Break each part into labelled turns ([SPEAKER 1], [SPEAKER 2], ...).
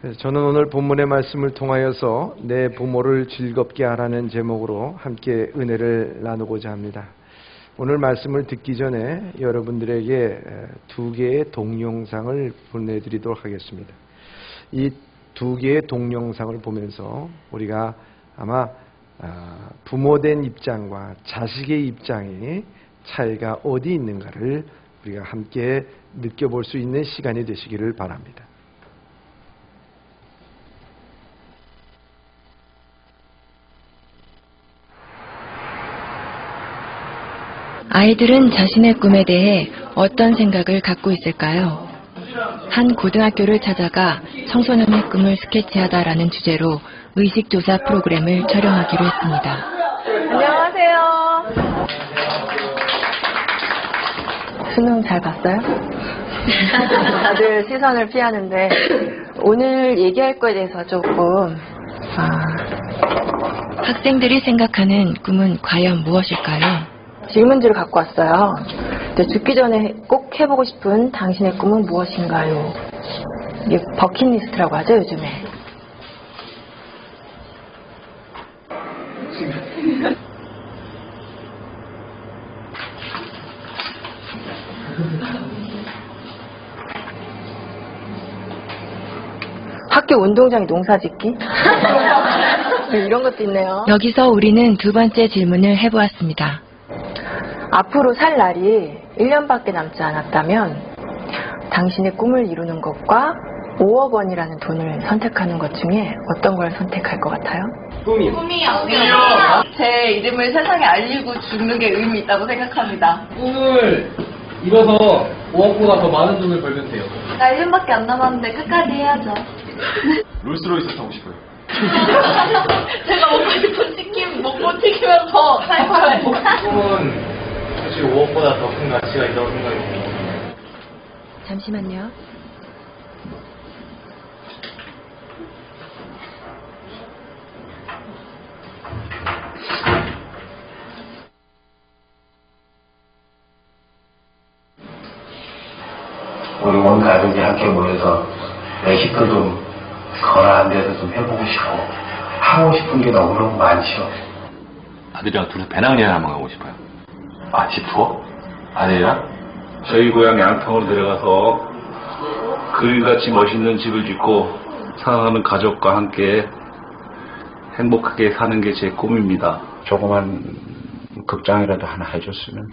[SPEAKER 1] 저는 오늘 본문의 말씀을 통하여서 내 부모를 즐겁게 하라는 제목으로 함께 은혜를 나누고자 합니다. 오늘 말씀을 듣기 전에 여러분들에게 두 개의 동영상을 보내드리도록 하겠습니다. 이 두 개의 동영상을 보면서 우리가 아마 부모된 입장과 자식의 입장의 차이가 어디 있는가를 우리가 함께 느껴볼 수 있는 시간이 되시기를 바랍니다.
[SPEAKER 2] 아이들은 자신의 꿈에 대해 어떤 생각을 갖고 있을까요? 한 고등학교를 찾아가 청소년의 꿈을 스케치하다라는 주제로 의식조사 프로그램을 촬영하기로 했습니다.
[SPEAKER 3] 안녕하세요. 수능 잘 봤어요? 다들 시선을 피하는데 오늘 얘기할 거에 대해서 조금
[SPEAKER 2] 학생들이 생각하는 꿈은 과연 무엇일까요?
[SPEAKER 3] 질문지를 갖고 왔어요. 죽기 전에 꼭 해보고 싶은 당신의 꿈은 무엇인가요? 이게 버킷리스트라고 하죠, 요즘에. 학교 운동장에 농사짓기? 이런 것도 있네요.
[SPEAKER 2] 여기서 우리는 두 번째 질문을 해보았습니다.
[SPEAKER 3] 앞으로 살 날이 1년밖에 남지 않았다면 당신의 꿈을 이루는 것과 5억 원이라는 돈을 선택하는 것 중에 어떤 걸 선택할 것 같아요?
[SPEAKER 4] 꿈이요. 제 이름을 세상에 알리고 죽는 게 의미 있다고 생각합니다.
[SPEAKER 5] 꿈을 이뤄서 5억보다 더 많은 돈을 벌면 돼요.
[SPEAKER 4] 나 1년밖에 안 남았는데 끝까지 해야죠.
[SPEAKER 6] 롤스로이스 타고 싶어요.
[SPEAKER 4] 제가 먹고 싶은 치킨 먹고 튀기면서 살 거예요.
[SPEAKER 6] 꿈은 사실 5억보다 더 큰 가치가 있다고 생각해요.
[SPEAKER 2] 잠시만요.
[SPEAKER 7] 우리 온 가족이 함께 모여서 내 식구 좀 거라한 데서 좀 해보고 싶고 하고 싶은 게 너무너무 많죠.
[SPEAKER 8] 아들이랑 둘이서 배낭여행 한번 가고 싶어요. 아, 집 투어? 아들이랑?
[SPEAKER 6] 저희 고향 양평으로 내려가서 그릴같이 멋있는 집을 짓고 사랑하는 가족과 함께 행복하게 사는 게 제 꿈입니다.
[SPEAKER 7] 조그만 극장이라도 하나 해줬으면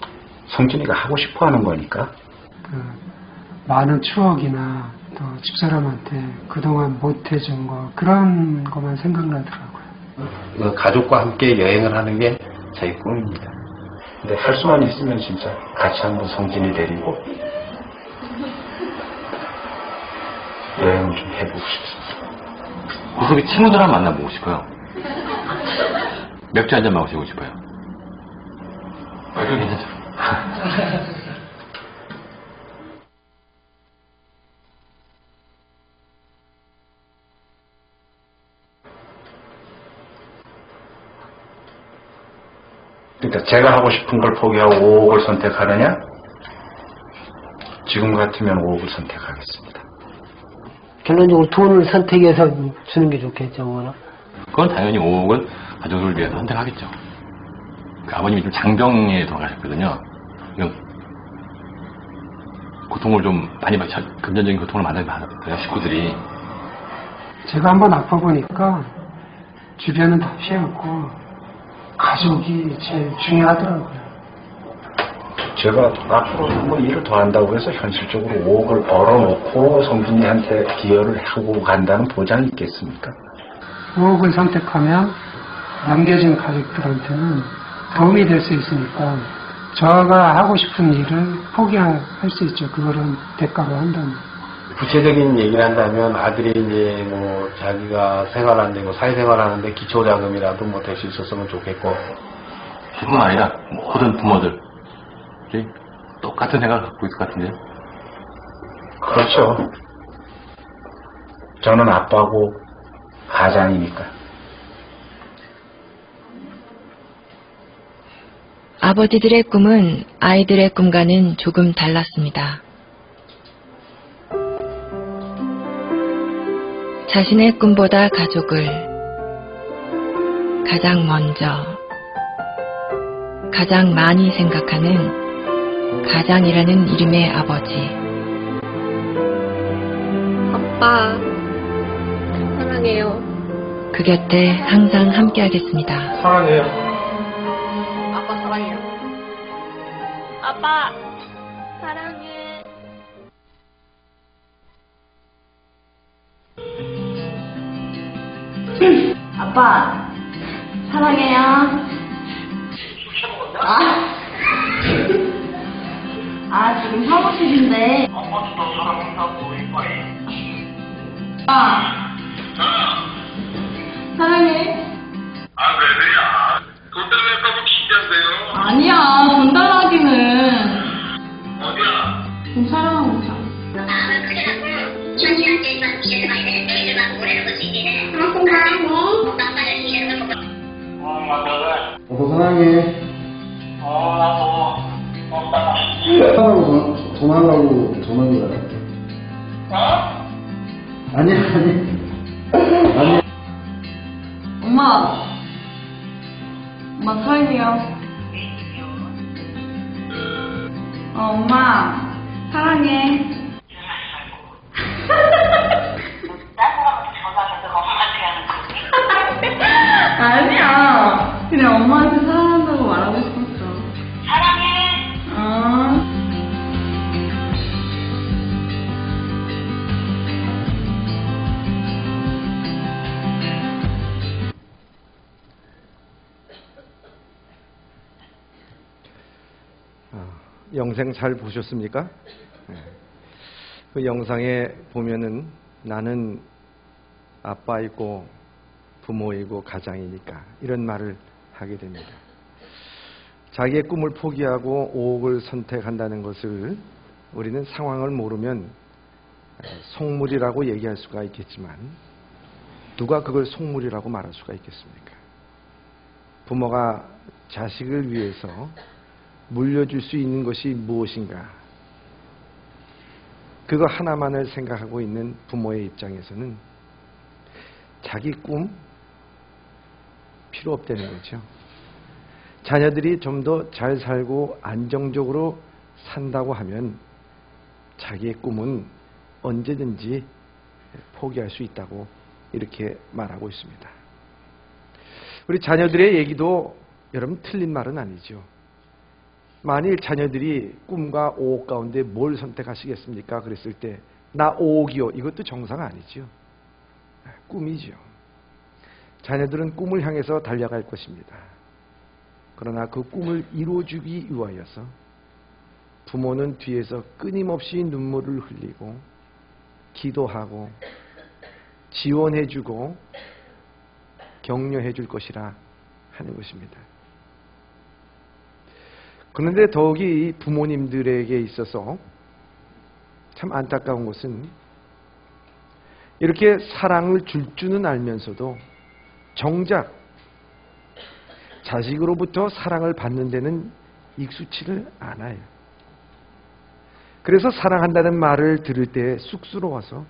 [SPEAKER 7] 성진이가 하고 싶어 하는 거니까.
[SPEAKER 9] 많은 추억이나 또 집사람한테 그동안 못 해준 거 그런 것만 생각나더라고요.
[SPEAKER 7] 가족과 함께 여행을 하는 게 제 꿈입니다. 근데 할 수만 있으면 진짜 같이 한번 성진이 데리고 여행을 좀 해보고 싶습니다.
[SPEAKER 8] 구석에 친구들랑 만나보고 싶어요. 맥주 한잔 마시고 싶어요. 그거 괜찮죠?
[SPEAKER 7] 그러니까 제가 하고 싶은 걸 포기하고 5억을 선택하느냐? 지금 같으면 5억을 선택하겠습니다.
[SPEAKER 10] 결론적으로 돈을 선택해서 주는 게 좋겠죠, 뭐나?
[SPEAKER 8] 그건 당연히 5억은 가족을 위해서 선택하겠죠. 그 아버님이 좀 장병에 돌아가셨거든요. 고통을 좀 많이 받, 금전적인 고통을 많이 받았어요, 식구들이.
[SPEAKER 9] 제가 한번 아파 보니까 주변은 다 피해먹고 가족이 제일 중요하더라고요.
[SPEAKER 7] 제가 앞으로 한번 일을 더 한다고 해서 현실적으로 5억을 벌어놓고 성진이한테 기여를 하고 간다는 보장이 있겠습니까?
[SPEAKER 9] 5억을 선택하면 남겨진 가족들한테는 도움이 될 수 있으니까 저가 하고 싶은 일을 포기할 수 있죠. 그거는 대가로 한다면.
[SPEAKER 7] 구체적인 얘기를 한다면 아들이 이제 뭐 자기가 생활하는데 뭐 사회생활하는데 기초자금이라도 뭐 될 수 있었으면 좋겠고.
[SPEAKER 8] 뿐만 아니라 모든 부모들 똑같은 생각을 갖고 있을 것 같은데요.
[SPEAKER 7] 그렇죠. 저는 아빠고 가장이니까.
[SPEAKER 2] 아버지들의 꿈은 아이들의 꿈과는 조금 달랐습니다. 자신의 꿈보다 가족을 가장 먼저, 가장 많이 생각하는 가장이라는 이름의 아버지.
[SPEAKER 11] 아빠, 사랑해요.
[SPEAKER 2] 그 곁에 항상 함께하겠습니다.
[SPEAKER 5] 사랑해요.
[SPEAKER 11] 아빠 사랑해요. 아빠, 사랑해.
[SPEAKER 4] 아빠, 사랑해요. 지금 사무실인데. 아빠, 사랑해.
[SPEAKER 12] 왜 그래야? 돈 때문에 했다고 기대한대요.
[SPEAKER 4] 아니야, 돈 달라기는.
[SPEAKER 12] 어디야?
[SPEAKER 4] 좀 사랑하고 있어.
[SPEAKER 12] 나는 그냥 천이한테만 비해서 많이 되는 애들만 보내는 거지, 이제는. 나빠를 이해하는 걸 보고. 맞아.
[SPEAKER 5] 너도 사랑해.
[SPEAKER 12] 나도.
[SPEAKER 5] 사랑하고 전화하려고 전화한 거야. 아니.
[SPEAKER 4] 엄마 사랑해요. 엄마 사랑해. 아니야, 그냥 엄마한테 사랑한다고 말하고 싶었어.
[SPEAKER 12] 사랑해.
[SPEAKER 1] 영상 잘 보셨습니까? 그 영상에 보면은 나는 아빠이고 부모이고 가장이니까 이런 말을 하게 됩니다. 자기의 꿈을 포기하고 5억을 선택한다는 것을 우리는 상황을 모르면 속물이라고 얘기할 수가 있겠지만 누가 그걸 속물이라고 말할 수가 있겠습니까? 부모가 자식을 위해서 물려줄 수 있는 것이 무엇인가? 그거 하나만을 생각하고 있는 부모의 입장에서는 자기 꿈 필요 없다는 거죠. 자녀들이 좀 더 잘 살고 안정적으로 산다고 하면 자기의 꿈은 언제든지 포기할 수 있다고 이렇게 말하고 있습니다. 우리 자녀들의 얘기도 여러분 틀린 말은 아니죠. 만일 자녀들이 꿈과 5억 가운데 뭘 선택하시겠습니까? 그랬을 때 나 5억이요. 이것도 정상 아니죠. 꿈이죠. 자녀들은 꿈을 향해서 달려갈 것입니다. 그러나 그 꿈을 이루어주기 위하여서 부모는 뒤에서 끊임없이 눈물을 흘리고 기도하고 지원해주고 격려해줄 것이라 하는 것입니다. 그런데 더욱이 부모님들에게 있어서 참 안타까운 것은 이렇게 사랑을 줄 줄은 알면서도 정작 자식으로부터 사랑을 받는 데는 익숙치를 않아요. 그래서 사랑한다는 말을 들을 때 쑥스러워서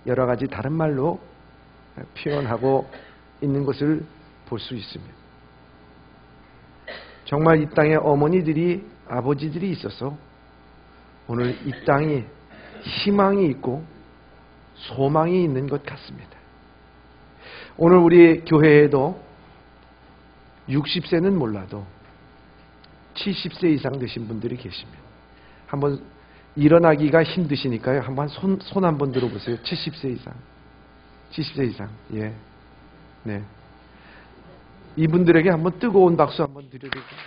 [SPEAKER 1] 여러 가지 다른 말로 표현하고 있는 것을 볼 수 있습니다. 정말 이 땅에 어머니들이, 아버지들이 있어서 오늘 이 땅이 희망이 있고 소망이 있는 것 같습니다. 오늘 우리 교회에도 60세는 몰라도 70세 이상 되신 분들이 계십니다. 한번 일어나기가 힘드시니까요. 한번 손 한번 들어보세요. 70세 이상. 70세 이상. 예. 네. 이분들에게 한번 뜨거운 박수 한번 드려드릴게요.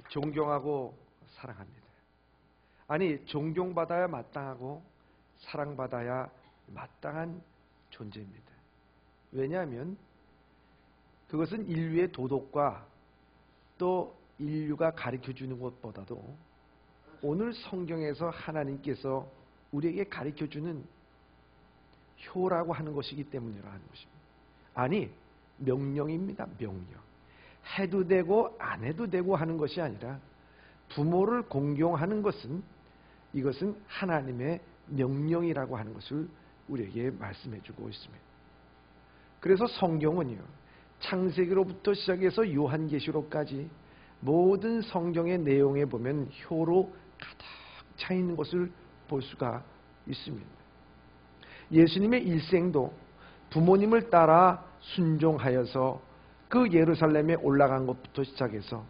[SPEAKER 1] 존경하고 사랑합니다. 아니, 존경받아야 마땅하고 사랑받아야 마땅한 존재입니다. 왜냐하면 그것은 인류의 도덕과 또 인류가 가르쳐주는 것보다도 오늘 성경에서 하나님께서 우리에게 가르쳐주는 효라고 하는 것이기 때문이라 하는 것입니다. 아니, 명령입니다. 명령. 해도 되고 안 해도 되고 하는 것이 아니라 부모를 공경하는 것은 이것은 하나님의 명령이라고 하는 것을 우리에게 말씀해 주고 있습니다. 그래서 성경은요, 창세기로부터 시작해서 요한계시록까지 모든 성경의 내용에 보면 효로 가득 차 있는 것을 볼 수가 있습니다. 예수님의 일생도 부모님을 따라 순종하여서 그 예루살렘에 올라간 것부터 시작해서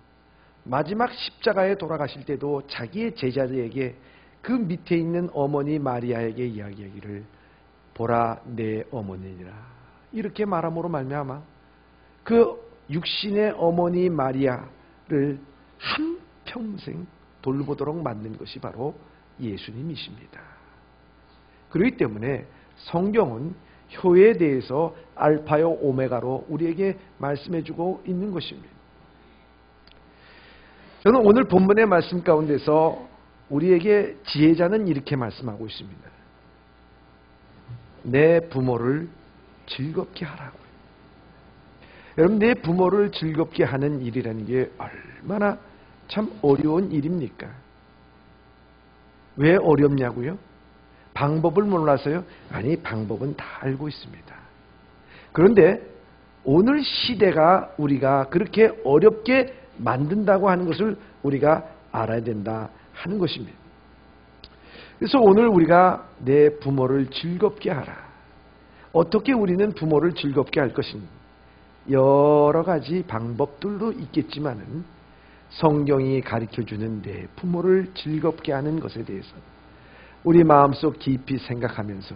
[SPEAKER 1] 마지막 십자가에 돌아가실 때도 자기의 제자들에게 그 밑에 있는 어머니 마리아에게 이야기하기를 보라 내 어머니니라 이렇게 말함으로 말미암아 그 육신의 어머니 마리아를 한평생 돌보도록 만든 것이 바로 예수님이십니다. 그렇기 때문에 성경은 효에 대해서 알파요 오메가로 우리에게 말씀해주고 있는 것입니다. 저는 오늘 본문의 말씀 가운데서 우리에게 지혜자는 이렇게 말씀하고 있습니다. 내 부모를 즐겁게 하라고요. 여러분, 내 부모를 즐겁게 하는 일이라는 게 얼마나 참 어려운 일입니까? 왜 어렵냐고요? 방법을 몰라서요? 아니, 방법은 다 알고 있습니다. 그런데 오늘 시대가 우리가 그렇게 어렵게 만든다고 하는 것을 우리가 알아야 된다 하는 것입니다. 그래서 오늘 우리가 내 부모를 즐겁게 하라. 어떻게 우리는 부모를 즐겁게 할 것인가? 여러 가지 방법들도 있겠지만은 성경이 가르쳐주는 내 부모를 즐겁게 하는 것에 대해서 우리 마음속 깊이 생각하면서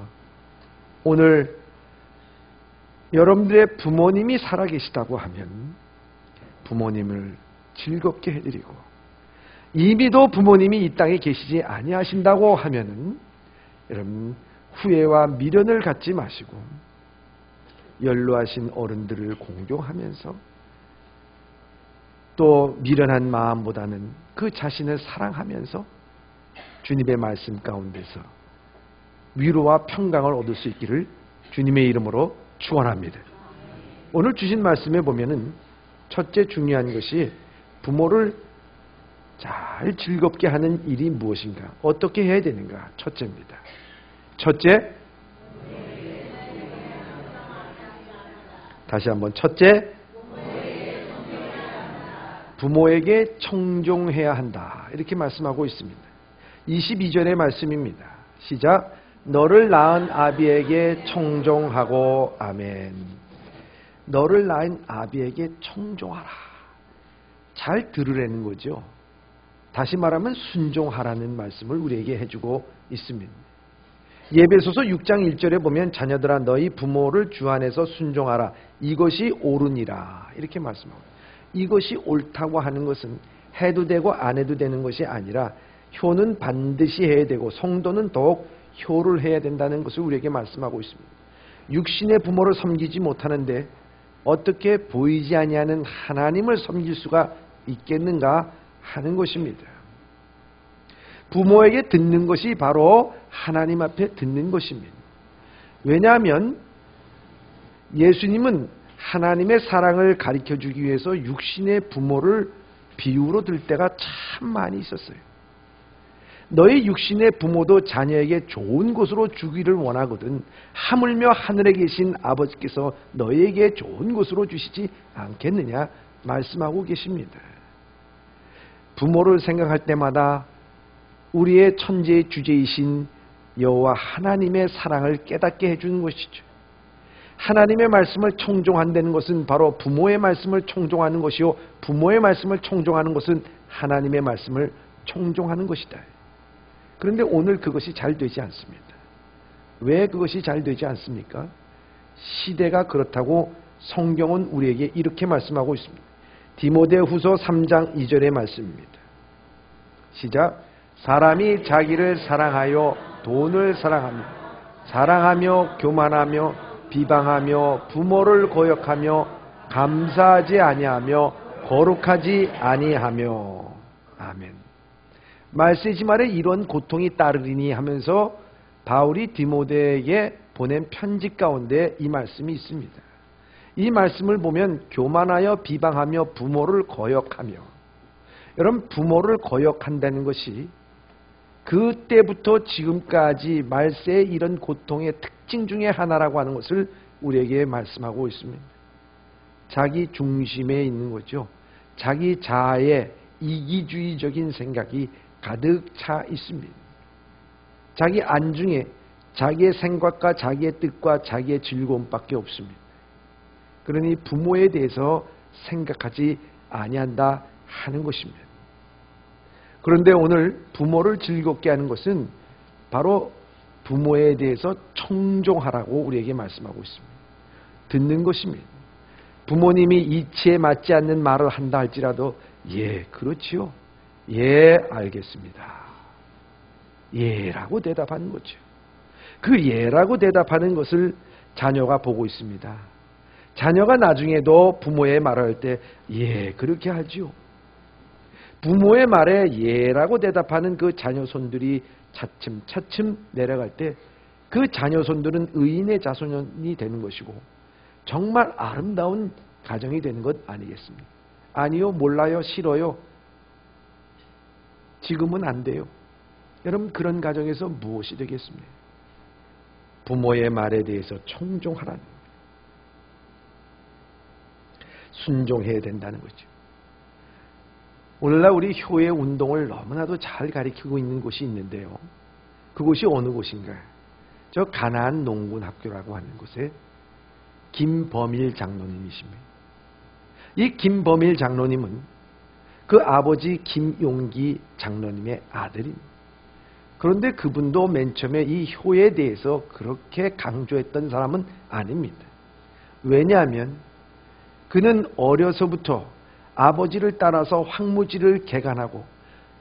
[SPEAKER 1] 오늘 여러분들의 부모님이 살아계시다고 하면 부모님을 즐겁게 해드리고 이미도 부모님이 이 땅에 계시지 아니하신다고 하면은 여러분 후회와 미련을 갖지 마시고 연로하신 어른들을 공경하면서 또 미련한 마음보다는 그 자신을 사랑하면서 주님의 말씀 가운데서 위로와 평강을 얻을 수 있기를 주님의 이름으로 축원합니다. 오늘 주신 말씀에 보면은 첫째 중요한 것이 부모를 잘 즐겁게 하는 일이 무엇인가? 어떻게 해야 되는가? 첫째입니다. 첫째, 다시 한번 첫째, 부모에게 청종해야 한다. 이렇게 말씀하고 있습니다. 22절의 말씀입니다. 시작. 너를 낳은 아비에게 청종하고 아멘. 너를 낳은 아비에게 청종하라. 잘 들으라는 거죠. 다시 말하면 순종하라는 말씀을 우리에게 해주고 있습니다. 예배소서 6장 1절에 보면 자녀들아 너희 부모를 주 안에서 순종하라. 이것이 옳으니라. 이렇게 말씀합니다. 이것이 옳다고 하는 것은 해도 되고 안 해도 되는 것이 아니라 효는 반드시 해야 되고 성도는 더욱 효를 해야 된다는 것을 우리에게 말씀하고 있습니다. 육신의 부모를 섬기지 못하는데 어떻게 보이지 아니하는 하나님을 섬길 수가 있겠는가 하는 것입니다. 부모에게 듣는 것이 바로 하나님 앞에 듣는 것입니다. 왜냐하면 예수님은 하나님의 사랑을 가르쳐주기 위해서 육신의 부모를 비유로 들 때가 참 많이 있었어요. 너희 육신의 부모도 자녀에게 좋은 곳으로 주기를 원하거든 하물며 하늘에 계신 아버지께서 너희에게 좋은 곳으로 주시지 않겠느냐 말씀하고 계십니다. 부모를 생각할 때마다 우리의 천지의 주제이신 여호와 하나님의 사랑을 깨닫게 해주는 것이죠. 하나님의 말씀을 청종한다는 것은 바로 부모의 말씀을 청종하는 것이요 부모의 말씀을 청종하는 것은 하나님의 말씀을 청종하는 것이다. 그런데 오늘 그것이 잘 되지 않습니다. 왜 그것이 잘 되지 않습니까? 시대가 그렇다고 성경은 우리에게 이렇게 말씀하고 있습니다. 디모데후서 3장 2절의 말씀입니다. 시작. 사람이 자기를 사랑하여 돈을 사랑하며 교만하며 비방하며 부모를 거역하며 감사하지 아니하며 거룩하지 아니하며 아멘. 말세지 말에 이런 고통이 따르리니 하면서 바울이 디모데에게 보낸 편지 가운데 이 말씀이 있습니다. 이 말씀을 보면 교만하여 비방하며 부모를 거역하며 여러분 부모를 거역한다는 것이 그때부터 지금까지 말세의 이런 고통의 특징 중에 하나라고 하는 것을 우리에게 말씀하고 있습니다. 자기 중심에 있는 거죠. 자기 자아의 이기주의적인 생각이 가득 차 있습니다. 자기 안중에 자기의 생각과 자기의 뜻과 자기의 즐거움밖에 없습니다. 그러니 부모에 대해서 생각하지 아니한다 하는 것입니다. 그런데 오늘 부모를 즐겁게 하는 것은 바로 부모에 대해서 청종하라고 우리에게 말씀하고 있습니다. 듣는 것입니다. 부모님이 이치에 맞지 않는 말을 한다 할지라도 예, 그렇지요. 예, 알겠습니다. 예라고 대답하는 거죠. 그 예라고 대답하는 것을 자녀가 보고 있습니다. 자녀가 나중에도 부모의 말을 할 때 예, 그렇게 하지요. 부모의 말에 예라고 대답하는 그 자녀손들이 차츰차츰 내려갈 때 그 자녀손들은 의인의 자손이 되는 것이고 정말 아름다운 가정이 되는 것 아니겠습니까? 아니요, 몰라요, 싫어요. 지금은 안 돼요. 여러분, 그런 가정에서 무엇이 되겠습니까? 부모의 말에 대해서 청종하라는 거예요. 순종해야 된다는 거죠. 오늘날 우리 효의 운동을 너무나도 잘 가리키고 있는 곳이 있는데요. 그곳이 어느 곳인가요? 저 가나안 농군학교라고 하는 곳에 김범일 장로님이십니다. 이 김범일 장로님은 그 아버지 김용기 장로님의 아들입니다. 그런데 그분도 맨 처음에 이 효에 대해서 그렇게 강조했던 사람은 아닙니다. 왜냐하면 그는 어려서부터 아버지를 따라서 황무지를 개간하고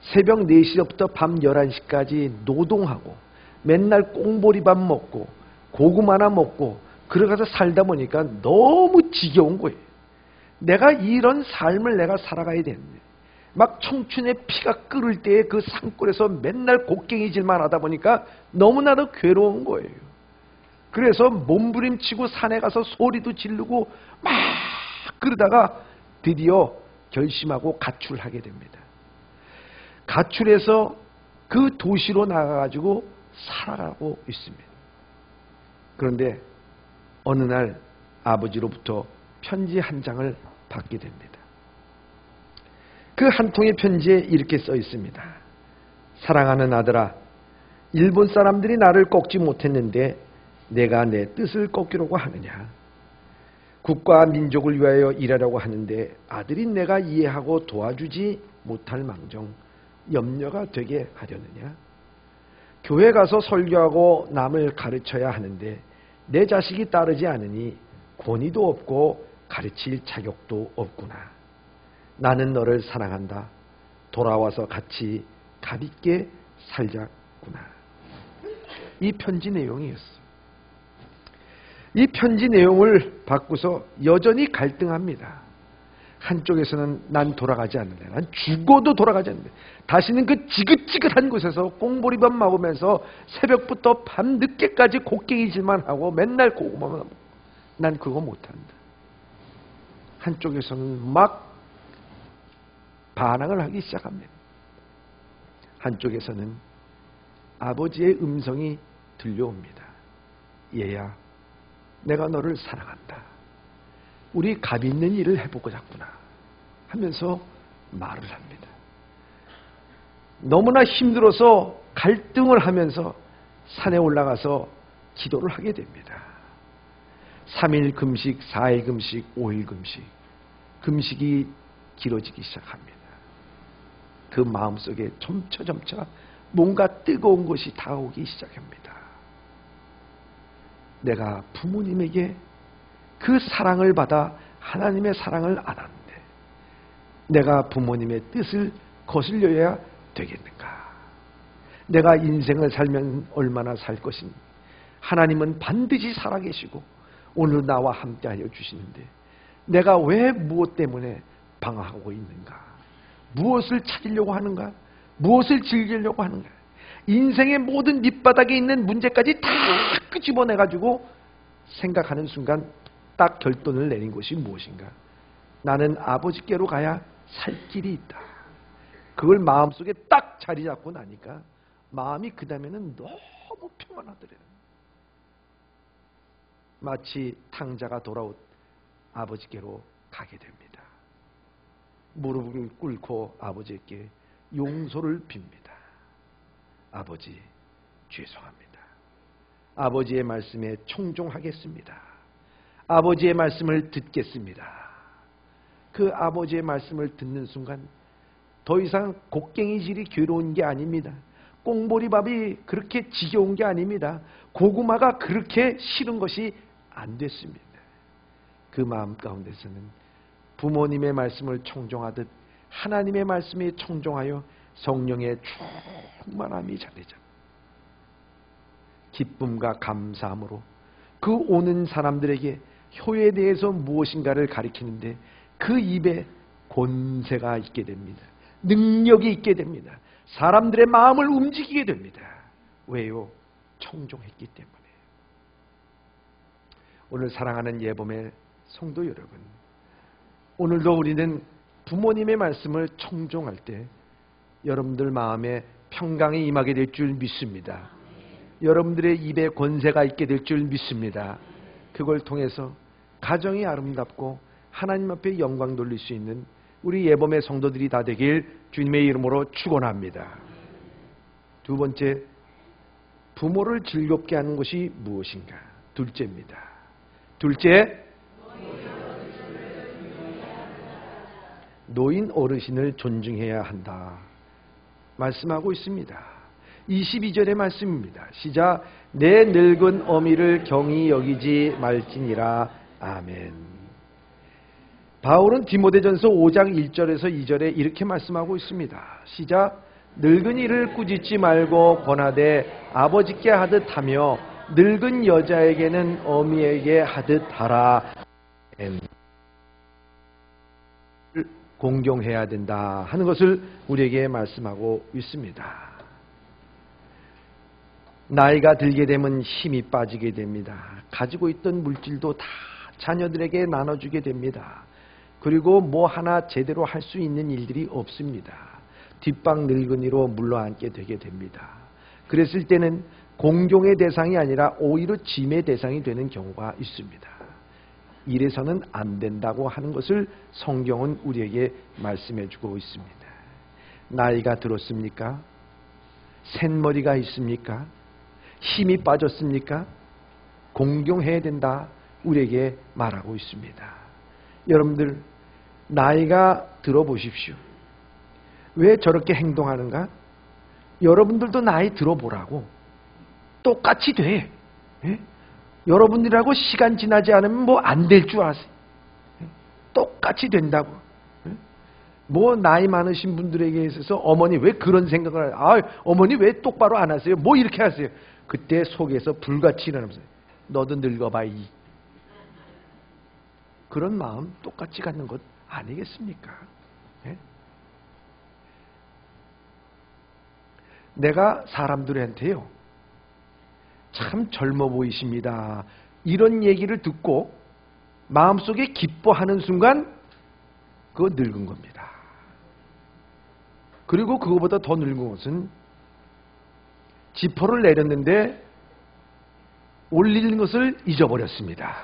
[SPEAKER 1] 새벽 4시부터 밤 11시까지 노동하고 맨날 꽁보리밥 먹고 고구마나 먹고 그러가서 살다 보니까 너무 지겨운 거예요. 내가 이런 삶을 내가 살아가야 되는데 막 청춘의 피가 끓을 때에 그 산골에서 맨날 곡괭이질만 하다 보니까 너무나도 괴로운 거예요. 그래서 몸부림치고 산에 가서 소리도 지르고 막 그러다가 드디어 결심하고 가출하게 됩니다. 가출해서 그 도시로 나가가지고 살아가고 있습니다. 그런데 어느 날 아버지로부터 편지 한 장을 받게 됩니다. 그 한 통의 편지에 이렇게 써 있습니다. 사랑하는 아들아, 일본 사람들이 나를 꺾지 못했는데 내가 내 뜻을 꺾으려고 하느냐? 국가 민족을 위하여 일하려고 하는데 아들이 내가 이해하고 도와주지 못할 망정 염려가 되게 하려느냐? 교회 가서 설교하고 남을 가르쳐야 하는데 내 자식이 따르지 않으니 권위도 없고 가르칠 자격도 없구나. 나는 너를 사랑한다. 돌아와서 같이 가볍게 살자꾸나. 이 편지 내용이었어요. 이 편지 내용을 받고서 여전히 갈등합니다. 한쪽에서는 난 돌아가지 않는다. 난 죽어도 돌아가지 않는다. 다시는 그 지긋지긋한 곳에서 꽁보리밥 먹으면서 새벽부터 밤 늦게까지 곡괭이질만 하고 맨날 고구마만 먹고 난 그거 못한다. 한쪽에서는 막 반항을 하기 시작합니다. 한쪽에서는 아버지의 음성이 들려옵니다. 얘야, 내가 너를 사랑한다. 우리 값 있는 일을 해보고자꾸나 하면서 말을 합니다. 너무나 힘들어서 갈등을 하면서 산에 올라가서 기도를 하게 됩니다. 3일 금식, 4일 금식, 5일 금식. 금식이 길어지기 시작합니다. 그 마음속에 점차 뭔가 뜨거운 것이 다가오기 시작합니다. 내가 부모님에게 그 사랑을 받아 하나님의 사랑을 알았는데 내가 부모님의 뜻을 거슬려야 되겠는가? 내가 인생을 살면 얼마나 살 것인지 하나님은 반드시 살아계시고 오늘 나와 함께하여 주시는데 내가 왜 무엇 때문에 방황하고 있는가? 무엇을 찾으려고 하는가? 무엇을 즐기려고 하는가? 인생의 모든 밑바닥에 있는 문제까지 다 끄집어내가지고 생각하는 순간 딱 결론을 내린 것이 무엇인가? 나는 아버지께로 가야 살 길이 있다. 그걸 마음속에 딱 자리 잡고 나니까 마음이 그 다음에는 너무 평안하더래요. 마치 탕자가 돌아온 아버지께로 가게 됩니다. 무릎을 꿇고 아버지께 용서를 빕니다. 아버지, 죄송합니다. 아버지의 말씀에 청종하겠습니다. 아버지의 말씀을 듣겠습니다. 그 아버지의 말씀을 듣는 순간 더 이상 곡괭이질이 괴로운 게 아닙니다. 꽁보리밥이 그렇게 지겨운 게 아닙니다. 고구마가 그렇게 싫은 것이 안 됐습니다. 그 마음 가운데서는 부모님의 말씀을 청종하듯 하나님의 말씀에 청종하여 성령의 충만함이 자리죠. 기쁨과 감사함으로 그 오는 사람들에게 효에 대해서 무엇인가를 가리키는데 그 입에 권세가 있게 됩니다. 능력이 있게 됩니다. 사람들의 마음을 움직이게 됩니다. 왜요? 청종했기 때문에. 오늘 사랑하는 예범의 성도 여러분, 오늘도 우리는 부모님의 말씀을 청종할 때 여러분들 마음에 평강이 임하게 될 줄 믿습니다. 여러분들의 입에 권세가 있게 될 줄 믿습니다. 그걸 통해서 가정이 아름답고 하나님 앞에 영광 돌릴 수 있는 우리 예범의 성도들이 다 되길 주님의 이름으로 축원합니다. 두 번째, 부모를 즐겁게 하는 것이 무엇인가? 둘째입니다. 둘째, 노인 어르신을 존중해야 한다. 말씀하고 있습니다. 22절의 말씀입니다. 시작. 내 늙은 어미를 경히 여기지 말지니라. 아멘. 바울은 디모데전서 5장 1절에서 2절에 이렇게 말씀하고 있습니다. 시작. 늙은이를 꾸짖지 말고 권하되 아버지께 하듯 하며 늙은 여자에게는 어미에게 하듯 하라. 아멘. 공경해야 된다 하는 것을 우리에게 말씀하고 있습니다. 나이가 들게 되면 힘이 빠지게 됩니다. 가지고 있던 물질도 다 자녀들에게 나눠주게 됩니다. 그리고 뭐 하나 제대로 할 수 있는 일들이 없습니다. 뒷방 늙은이로 물러앉게 되게 됩니다. 그랬을 때는 공경의 대상이 아니라 오히려 짐의 대상이 되는 경우가 있습니다. 이래서는 안 된다고 하는 것을 성경은 우리에게 말씀해 주고 있습니다. 나이가 들었습니까? 샌머리가 있습니까? 힘이 빠졌습니까? 공경해야 된다 우리에게 말하고 있습니다. 여러분들 나이가 들어보십시오. 왜 저렇게 행동하는가? 여러분들도 나이 들어보라고. 똑같이 돼. 예? 여러분들하고 시간 지나지 않으면 뭐 안 될 줄 아세요? 똑같이 된다고. 뭐 나이 많으신 분들에게 있어서 어머니 왜 그런 생각을 해요? 아, 어머니 왜 똑바로 안 하세요? 뭐 이렇게 하세요? 그때 속에서 불같이 일어나면서 너도 늙어봐 이. 그런 마음 똑같이 갖는 것 아니겠습니까? 예? 내가 사람들한테요. 참 젊어 보이십니다. 이런 얘기를 듣고 마음속에 기뻐하는 순간 그거 늙은 겁니다. 그리고 그거보다 더 늙은 것은 지퍼를 내렸는데 올리는 것을 잊어버렸습니다.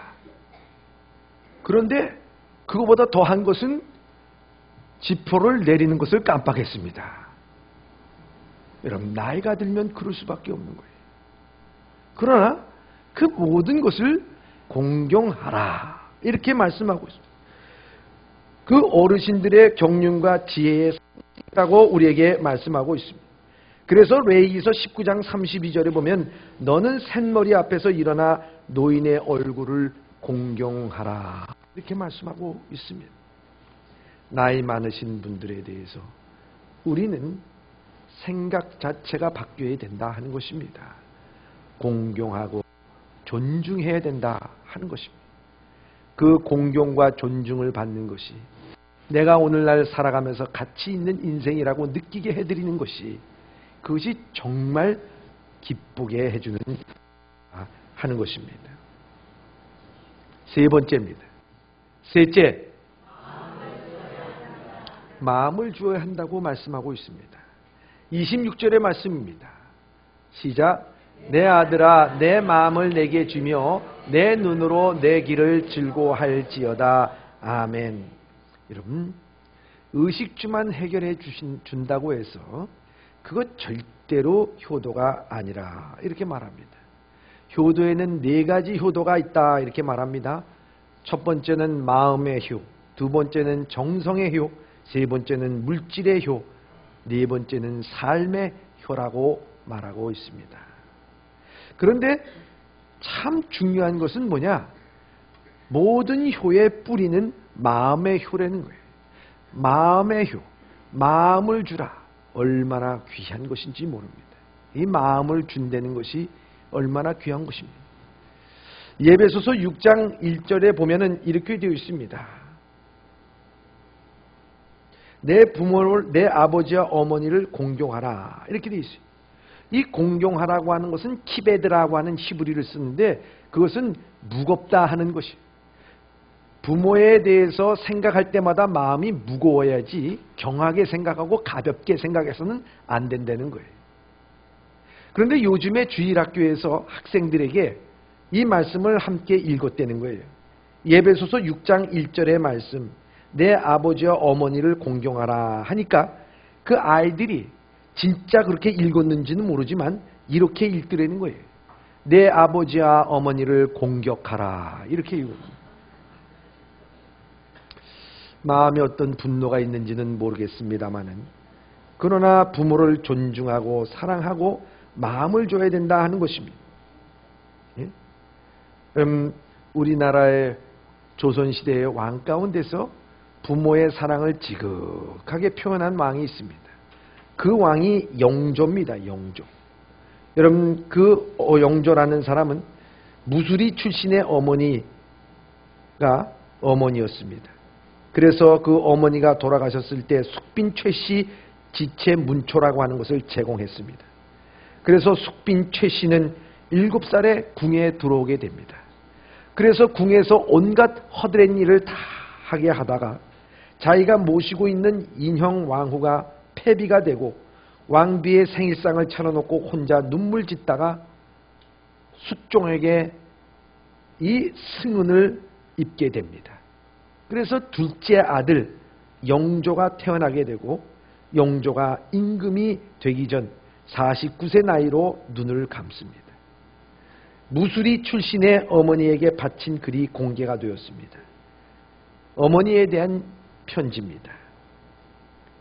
[SPEAKER 1] 그런데 그거보다 더한 것은 지퍼를 내리는 것을 깜빡했습니다. 여러분 나이가 들면 그럴 수밖에 없는 거예요. 그러나 그 모든 것을 공경하라 이렇게 말씀하고 있습니다. 그 어르신들의 경륜과 지혜에 라고 우리에게 말씀하고 있습니다. 그래서 레위기서 19장 32절에 보면 너는 샌머리 앞에서 일어나 노인의 얼굴을 공경하라 이렇게 말씀하고 있습니다. 나이 많으신 분들에 대해서 우리는 생각 자체가 바뀌어야 된다 하는 것입니다. 공경하고 존중해야 된다 하는 것입니다. 그 공경과 존중을 받는 것이 내가 오늘날 살아가면서 가치 있는 인생이라고 느끼게 해드리는 것이 그것이 정말 기쁘게 해주는 하는 것입니다. 세 번째입니다. 셋째, 마음을 주어야 한다고 말씀하고 있습니다. 26절의 말씀입니다. 시작. 내 아들아 내 마음을 내게 주며 내 눈으로 내 길을 즐거워할지어다. 아멘. 여러분, 의식주만 해결해 준다고 해서 그것 절대로 효도가 아니라 이렇게 말합니다. 효도에는 4가지 효도가 있다 이렇게 말합니다. 첫 번째는 마음의 효, 두 번째는 정성의 효, 세 번째는 물질의 효, 네 번째는 삶의 효라고 말하고 있습니다. 그런데 참 중요한 것은 뭐냐? 모든 효의 뿌리는 마음의 효라는 거예요. 마음의 효, 마음을 주라. 얼마나 귀한 것인지 모릅니다. 이 마음을 준다는 것이 얼마나 귀한 것입니다. 에베소서 6장 1절에 보면은 이렇게 되어 있습니다. 내 부모를, 내 아버지와 어머니를 공경하라. 이렇게 되어 있어요. 이 공경하라고 하는 것은 키베드라고 하는 히브리를 쓰는데 그것은 무겁다 하는 것이에요. 부모에 대해서 생각할 때마다 마음이 무거워야지 경하게 생각하고 가볍게 생각해서는 안 된다는 거예요. 그런데 요즘에 주일학교에서 학생들에게 이 말씀을 함께 읽었다는 거예요. 에베소서 6장 1절의 말씀, 내 아버지와 어머니를 공경하라 하니까 그 아이들이 진짜 그렇게 읽었는지는 모르지만 이렇게 읽더라는 거예요. 내 아버지와 어머니를 공격하라. 이렇게 읽었어요. 마음에 어떤 분노가 있는지는 모르겠습니다만은 그러나 부모를 존중하고 사랑하고 마음을 줘야 된다 하는 것입니다. 예? 우리나라의 조선시대의 왕 가운데서 부모의 사랑을 지극하게 표현한 왕이 있습니다. 그 왕이 영조입니다. 영조. 여러분, 그 영조라는 사람은 무술이 출신의 어머니가 어머니였습니다. 그래서 그 어머니가 돌아가셨을 때 숙빈 최씨 지체 문초라고 하는 것을 제공했습니다. 그래서 숙빈 최씨는 7살에 궁에 들어오게 됩니다. 그래서 궁에서 온갖 허드렛 일을 다 하게 하다가 자기가 모시고 있는 인형 왕후가 폐비가 되고 왕비의 생일상을 차려놓고 혼자 눈물 짓다가 숙종에게 이 승은을 입게 됩니다. 그래서 둘째 아들 영조가 태어나게 되고 영조가 임금이 되기 전 49세 나이로 눈을 감습니다. 무술이 출신의 어머니에게 바친 글이 공개가 되었습니다. 어머니에 대한 편지입니다.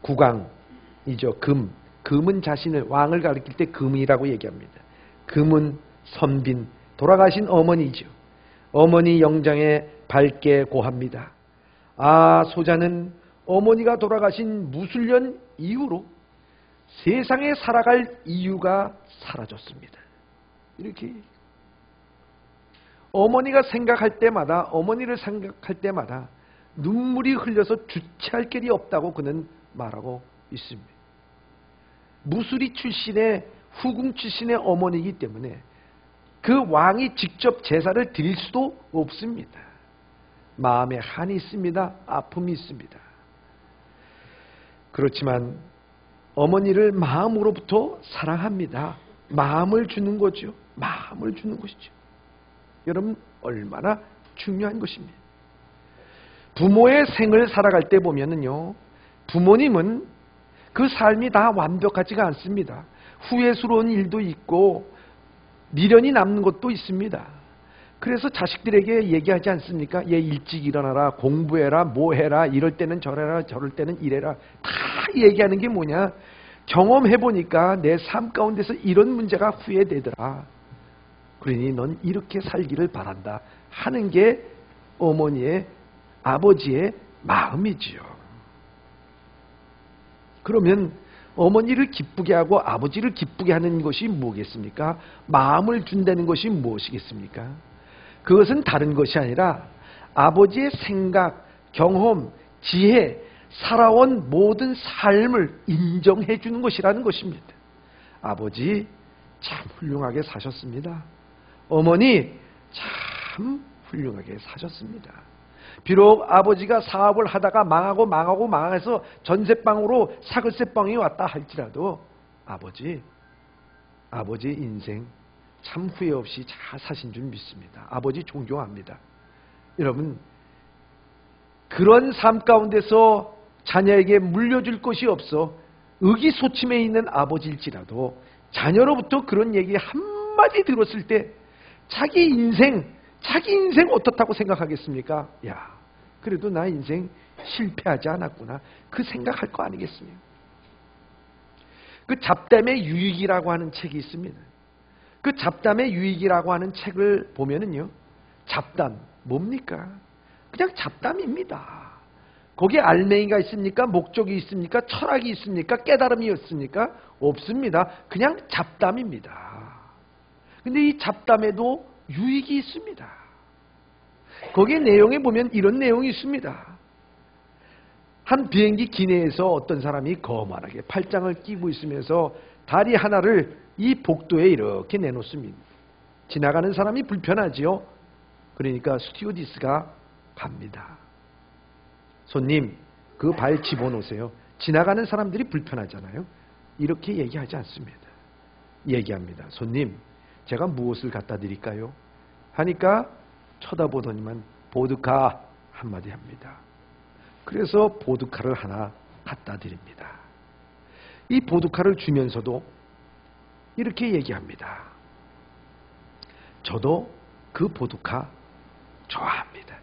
[SPEAKER 1] 구강이죠. 금은 자신을 왕을 가리킬 때 금이라고 얘기합니다. 금은 선빈 돌아가신 어머니죠. 어머니 영장에 밝게 고합니다. 아, 소자는 어머니가 돌아가신 무술년 이후로 세상에 살아갈 이유가 사라졌습니다. 이렇게 어머니를 생각할 때마다 눈물이 흘려서 주체할 길이 없다고 그는 말하고 있습니다. 무술이 출신의 후궁 출신의 어머니이기 때문에 그 왕이 직접 제사를 드릴 수도 없습니다. 마음에 한이 있습니다. 아픔이 있습니다. 그렇지만 어머니를 마음으로부터 사랑합니다. 마음을 주는 거죠. 마음을 주는 것이죠. 여러분, 얼마나 중요한 것입니다. 부모의 생을 살아갈 때 보면은요, 부모님은 그 삶이 다 완벽하지가 않습니다. 후회스러운 일도 있고 미련이 남는 것도 있습니다. 그래서 자식들에게 얘기하지 않습니까? 얘 일찍 일어나라, 공부해라, 뭐 해라, 이럴 때는 저래라, 저럴 때는 이래라. 다 얘기하는 게 뭐냐? 경험해보니까 내 삶 가운데서 이런 문제가 후회되더라. 그러니 넌 이렇게 살기를 바란다 하는 게 어머니의, 아버지의 마음이지요. 그러면 어머니를 기쁘게 하고 아버지를 기쁘게 하는 것이 뭐겠습니까? 마음을 준다는 것이 무엇이겠습니까? 그것은 다른 것이 아니라 아버지의 생각, 경험, 지혜, 살아온 모든 삶을 인정해 주는 것이라는 것입니다. 아버지 참 훌륭하게 사셨습니다. 어머니 참 훌륭하게 사셨습니다. 비록 아버지가 사업을 하다가 망해서 전세방으로 사글세방이 왔다 할지라도 아버지 아버지의 인생 참 후회 없이 잘 사신 줄 믿습니다. 아버지 존경합니다. 여러분, 그런 삶 가운데서 자녀에게 물려줄 것이 없어 의기소침해 있는 아버지일지라도 자녀로부터 그런 얘기 한마디 들었을 때 자기 인생 어떻다고 생각하겠습니까? 야, 그래도 나 인생 실패하지 않았구나. 그 생각할 거 아니겠습니까? 그 잡담의 유익이라고 하는 책이 있습니다. 그 잡담의 유익이라고 하는 책을 보면은요, 잡담 뭡니까? 그냥 잡담입니다. 거기에 알맹이가 있습니까? 목적이 있습니까? 철학이 있습니까? 깨달음이 있습니까? 없습니다. 그냥 잡담입니다. 근데 이 잡담에도 유익이 있습니다. 거기에 내용에 보면 이런 내용이 있습니다. 한 비행기 기내에서 어떤 사람이 거만하게 팔짱을 끼고 있으면서 다리 하나를 이 복도에 이렇게 내놓습니다. 지나가는 사람이 불편하지요. 그러니까 스튜어디스가 갑니다. 손님, 그 발 집어넣으세요. 지나가는 사람들이 불편하잖아요. 이렇게 얘기하지 않습니다. 얘기합니다. 손님, 제가 무엇을 갖다 드릴까요? 하니까 쳐다보더니만 보드카 한마디 합니다. 그래서 보드카를 하나 갖다 드립니다. 이 보드카를 주면서도 이렇게 얘기합니다. 저도 그 보드카 좋아합니다.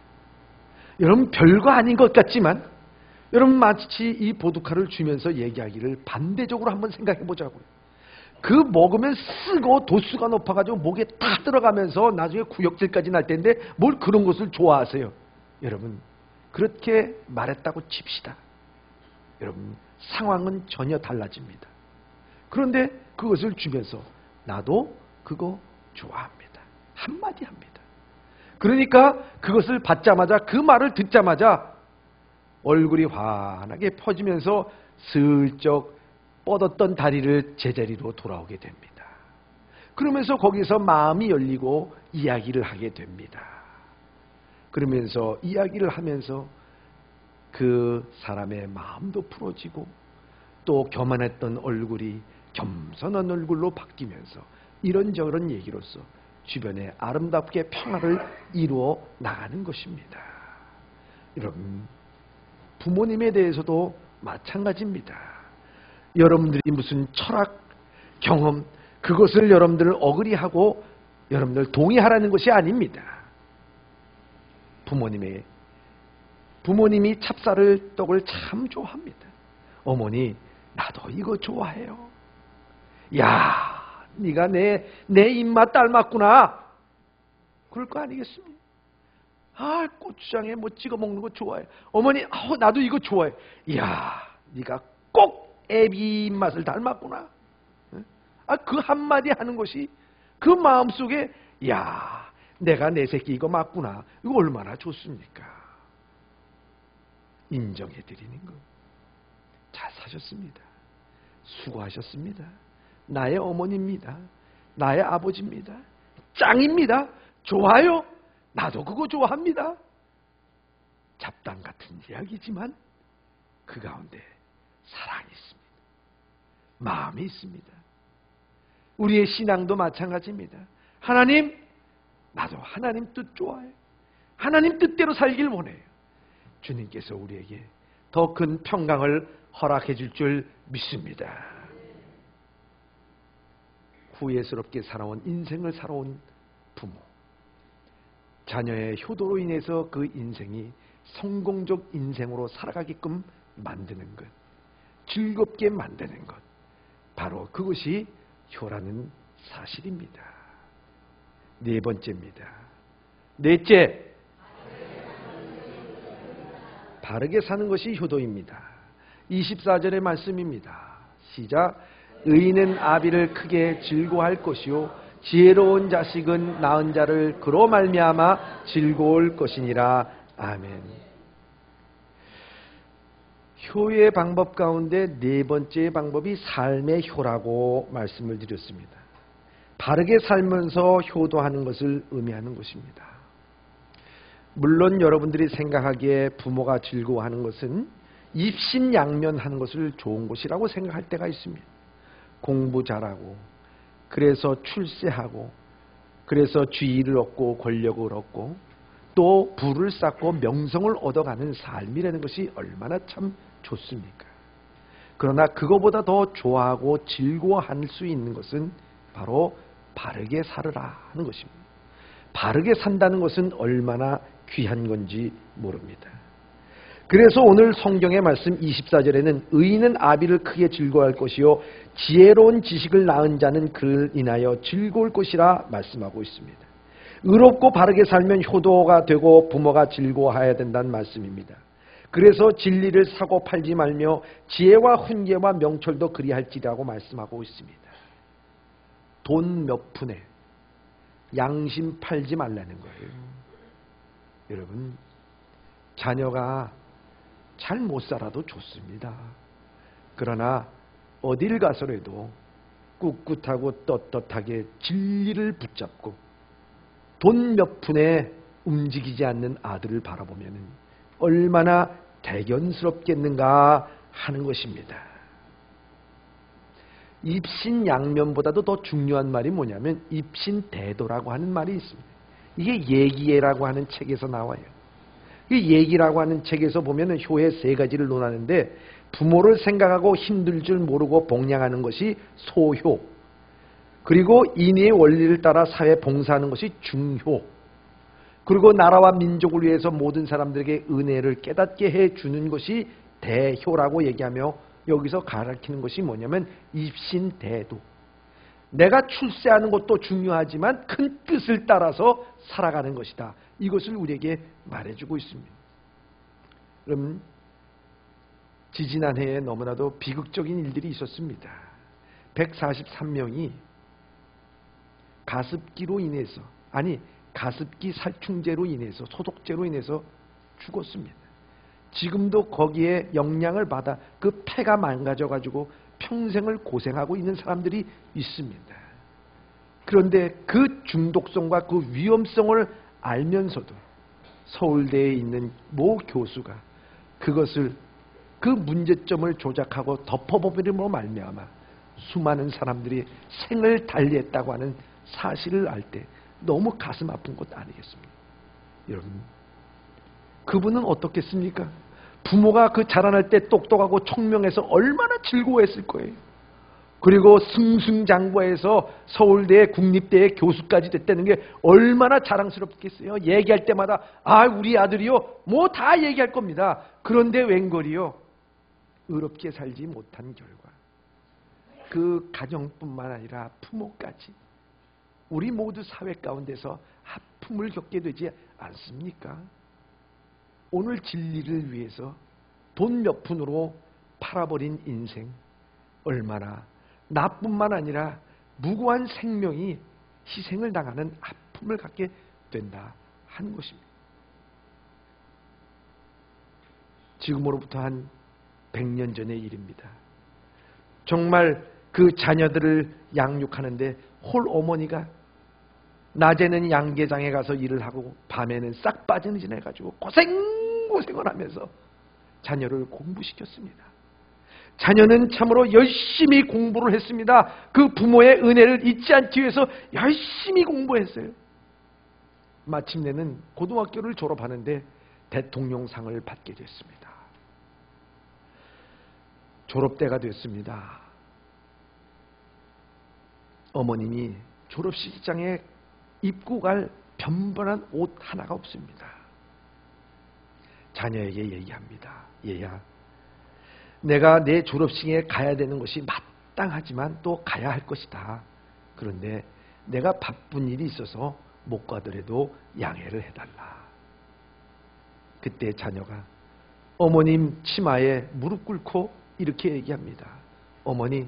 [SPEAKER 1] 여러분, 별거 아닌 것 같지만 여러분 마치 이 보드카를 주면서 얘기하기를 반대적으로 한번 생각해 보자고요. 그 먹으면 쓰고 도수가 높아가지고 목에 딱 들어가면서 나중에 구역질까지 날 텐데 뭘 그런 것을 좋아하세요? 여러분, 그렇게 말했다고 칩시다. 여러분, 상황은 전혀 달라집니다. 그런데 그것을 주면서 나도 그거 좋아합니다. 한마디 합니다. 그러니까 그것을 받자마자, 그 말을 듣자마자 얼굴이 환하게 펴지면서 슬쩍 뻗었던 다리를 제자리로 돌아오게 됩니다. 그러면서 거기서 마음이 열리고 이야기를 하게 됩니다. 그러면서 이야기를 하면서 그 사람의 마음도 풀어지고 또 교만했던 얼굴이 겸손한 얼굴로 바뀌면서 이런저런 얘기로서 주변에 아름답게 평화를 이루어 나가는 것입니다. 여러분, 부모님에 대해서도 마찬가지입니다. 여러분들이 무슨 철학, 경험, 그것을 여러분들을 어그리하고 여러분들 동의하라는 것이 아닙니다. 부모님이 찹쌀을 떡을 참 좋아합니다. 어머니, 나도 이거 좋아해요. 야, 네가 내 입맛 닮았구나. 그럴 거 아니겠습니까? 아, 고추장에 뭐 찍어 먹는 거 좋아해. 어머니, 나도 이거 좋아해. 이야, 네가 꼭 애비 입맛을 닮았구나. 그 한마디 하는 것이 그 마음속에, 야, 내가 내 새끼 이거 맞구나. 이거 얼마나 좋습니까? 인정해드리는 거. 잘 사셨습니다. 수고하셨습니다. 나의 어머니입니다. 나의 아버지입니다. 짱입니다. 좋아요. 나도 그거 좋아합니다. 잡담 같은 이야기지만 그 가운데 사랑이 있습니다. 마음이 있습니다. 우리의 신앙도 마찬가지입니다. 하나님, 나도 하나님 뜻 좋아해요. 하나님 뜻대로 살길 원해요. 주님께서 우리에게 더 큰 평강을 허락해 줄 줄 믿습니다. 후회스럽게 살아온 인생을 살아온 부모, 자녀의 효도로 인해서 그 인생이 성공적 인생으로 살아가게끔 만드는 것, 즐겁게 만드는 것, 바로 그것이 효라는 사실입니다. 네 번째입니다. 넷째, 바르게 사는 것이 효도입니다. 24절의 말씀입니다. 시작. 의인은 아비를 크게 즐거워할 것이요 지혜로운 자식은 낳은 자를 그로 말미암아 즐거울 것이니라. 아멘. 효의 방법 가운데 네 번째 방법이 삶의 효라고 말씀을 드렸습니다. 바르게 살면서 효도하는 것을 의미하는 것입니다. 물론 여러분들이 생각하기에 부모가 즐거워하는 것은 입신양면하는 것을 좋은 것이라고 생각할 때가 있습니다. 공부 잘하고 그래서 출세하고, 그래서 지위를 얻고 권력을 얻고 또 부를 쌓고 명성을 얻어가는 삶이라는 것이 얼마나 참 좋습니까? 그러나 그거보다 더 좋아하고 즐거워할 수 있는 것은 바로 바르게 살으라 하는 것입니다. 바르게 산다는 것은 얼마나 귀한 건지 모릅니다. 그래서 오늘 성경의 말씀 24절에는 의인은 아비를 크게 즐거워할 것이요 지혜로운 지식을 낳은 자는 그를 인하여 즐거울 것이라 말씀하고 있습니다. 의롭고 바르게 살면 효도가 되고 부모가 즐거워해야 된다는 말씀입니다. 그래서 진리를 사고 팔지 말며 지혜와 훈계와 명철도 그리할지라고 말씀하고 있습니다. 돈 몇 푼에 양심 팔지 말라는 거예요. 여러분, 자녀가 잘 못 살아도 좋습니다. 그러나 어딜 가서라도 꿋꿋하고 떳떳하게 진리를 붙잡고 돈 몇 푼에 움직이지 않는 아들을 바라보면 얼마나 대견스럽겠는가 하는 것입니다. 입신양면보다도 더 중요한 말이 뭐냐면 입신대도라고 하는 말이 있습니다. 이게 예기예라고 하는 책에서 나와요. 이 예기라고 하는 책에서 보면 효의 세 가지를 논하는데 부모를 생각하고 힘들 줄 모르고 복양하는 것이 소효, 그리고 인의의 원리를 따라 사회 봉사하는 것이 중효, 그리고 나라와 민족을 위해서 모든 사람들에게 은혜를 깨닫게 해주는 것이 대효라고 얘기하며 여기서 가르치는 것이 뭐냐면 입신대도. 내가 출세하는 것도 중요하지만 큰 뜻을 따라서 살아가는 것이다. 이것을 우리에게 말해주고 있습니다. 그럼 지지난해에 너무나도 비극적인 일들이 있었습니다. 143명이 가습기로 인해서, 가습기 살충제로 인해서, 소독제로 인해서 죽었습니다. 지금도 거기에 영향을 받아 그 폐가 망가져가지고 평생을 고생하고 있는 사람들이 있습니다. 그런데 그 중독성과 그 위험성을 알면서도 서울대에 있는 모 교수가 그것을, 그 문제점을 조작하고 덮어버림으로 말미암아 수많은 사람들이 생을 달리했다고 하는 사실을 알 때 너무 가슴 아픈 것 아니겠습니까? 여러분, 그분은 어떻겠습니까? 부모가 그 자라날 때 똑똑하고 총명해서 얼마나 즐거워했을 거예요. 그리고 승승장구해서 서울대 국립대의 교수까지 됐다는 게 얼마나 자랑스럽겠어요. 얘기할 때마다 우리 아들이요 뭐 다 얘기할 겁니다. 그런데 웬걸이요, 의롭게 살지 못한 결과 그 가정뿐만 아니라 부모까지 우리 모두 사회 가운데서 아픔을 겪게 되지 않습니까? 오늘 진리를 위해서 돈 몇 푼으로 팔아버린 인생, 얼마나 나뿐만 아니라 무고한 생명이 희생을 당하는 아픔을 갖게 된다 하는 것입니다. 지금으로부터 한 100년 전의 일입니다. 정말 그 자녀들을 양육하는데 홀 어머니가 낮에는 양계장에 가서 일을 하고 밤에는 싹 빠진 일 해가지고 고생을 하면서 자녀를 공부시켰습니다. 자녀는 참으로 열심히 공부를 했습니다. 그 부모의 은혜를 잊지 않기 위해서 열심히 공부했어요. 마침내는 고등학교를 졸업하는데 대통령상을 받게 됐습니다. 졸업때가 됐습니다. 어머님이 졸업식장에 입고 갈 변변한 옷 하나가 없습니다. 자녀에게 얘기합니다. 얘야, 내가 내 졸업식에 가야 되는 것이 마땅하지만 또 가야 할 것이다. 그런데 내가 바쁜 일이 있어서 못 가더라도 양해를 해달라. 그때 자녀가 어머님 치마에 무릎 꿇고 이렇게 얘기합니다. 어머니,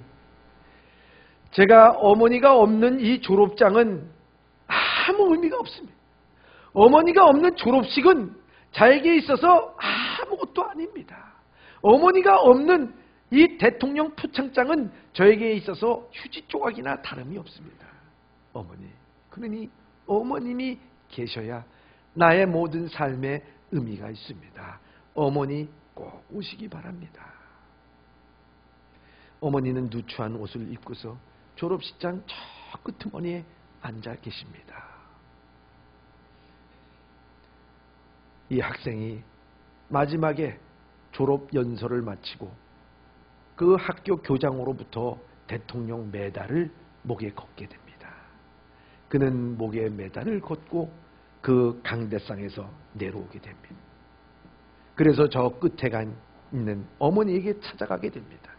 [SPEAKER 1] 제가 어머니가 없는 이 졸업장은 아무 의미가 없습니다. 어머니가 없는 졸업식은 저에게 있어서 아무것도 아닙니다. 어머니가 없는 이 대통령 표창장은 저에게 있어서 휴지 조각이나 다름이 없습니다. 어머니, 그러니 어머님이 계셔야 나의 모든 삶에 의미가 있습니다. 어머니 꼭 오시기 바랍니다. 끄트머니에 앉아 계십니다. 이 학생이 마지막에 졸업 연설을 마치고 그 학교 교장으로부터 대통령 메달을 목에 걷게 됩니다. 그는 목에 메달을 걷고 그 강대상에서 내려오게 됩니다. 그래서 저 끝에 있는 어머니에게 찾아가게 됩니다.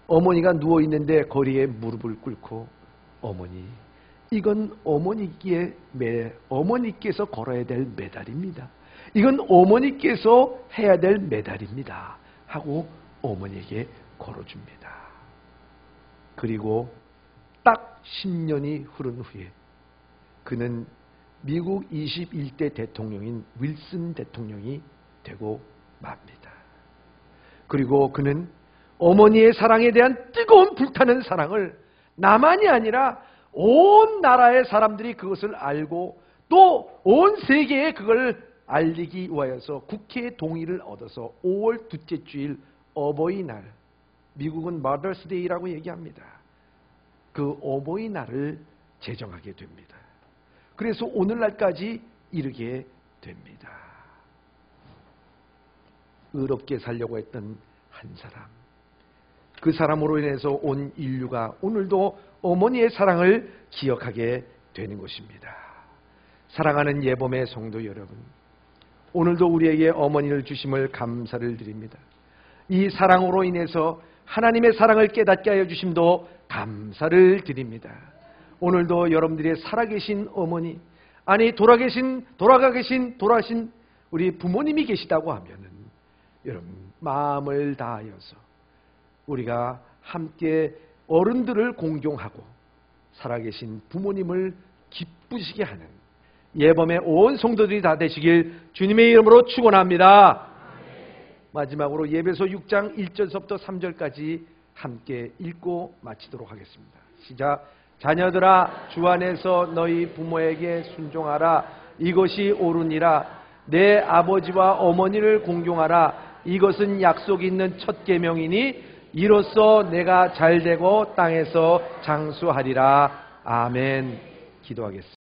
[SPEAKER 1] 어머니가 누워있는데 거리에 무릎을 꿇고 어머니, 이건 어머니께서 걸어야 될 메달입니다. 이건 어머니께서 해야 될 메달입니다. 하고 어머니에게 걸어줍니다. 그리고 딱 10년이 흐른 후에 그는 미국 21대 대통령인 윌슨 대통령이 되고 맙니다. 그리고 그는 어머니의 사랑에 대한 뜨거운 불타는 사랑을 나만이 아니라 온 나라의 사람들이 그것을 알고 또 온 세계에 그걸 알리기 위하여서 국회의 동의를 얻어서 5월 둘째 주일 어버이날, 미국은 Mother's Day라고 얘기합니다. 그 어버이날을 제정하게 됩니다. 그래서 오늘날까지 이르게 됩니다. 의롭게 살려고 했던 한 사람, 그 사람으로 인해서 온 인류가 오늘도 어머니의 사랑을 기억하게 되는 것입니다. 사랑하는 예범의 성도 여러분, 오늘도 우리에게 어머니를 주심을 감사를 드립니다. 이 사랑으로 인해서 하나님의 사랑을 깨닫게 하여 주심도 감사를 드립니다. 오늘도 여러분들의 살아계신 어머니, 아니 돌아가신 우리 부모님이 계시다고 하면은 여러분 마음을 다하여서 우리가 함께 어른들을 공경하고 살아계신 부모님을 기쁘시게 하는 예범의 온 성도들이 다 되시길 주님의 이름으로 축원합니다. 마지막으로 예배소 6장 1절서부터 3절까지 함께 읽고 마치도록 하겠습니다. 시작. 자녀들아, 주 안에서 너희 부모에게 순종하라. 이것이 옳으니라. 내 아버지와 어머니를 공경하라. 이것은 약속 있는 첫 계명이니 이로써 내가 잘되고 땅에서 장수하리라. 아멘. 기도하겠습니다.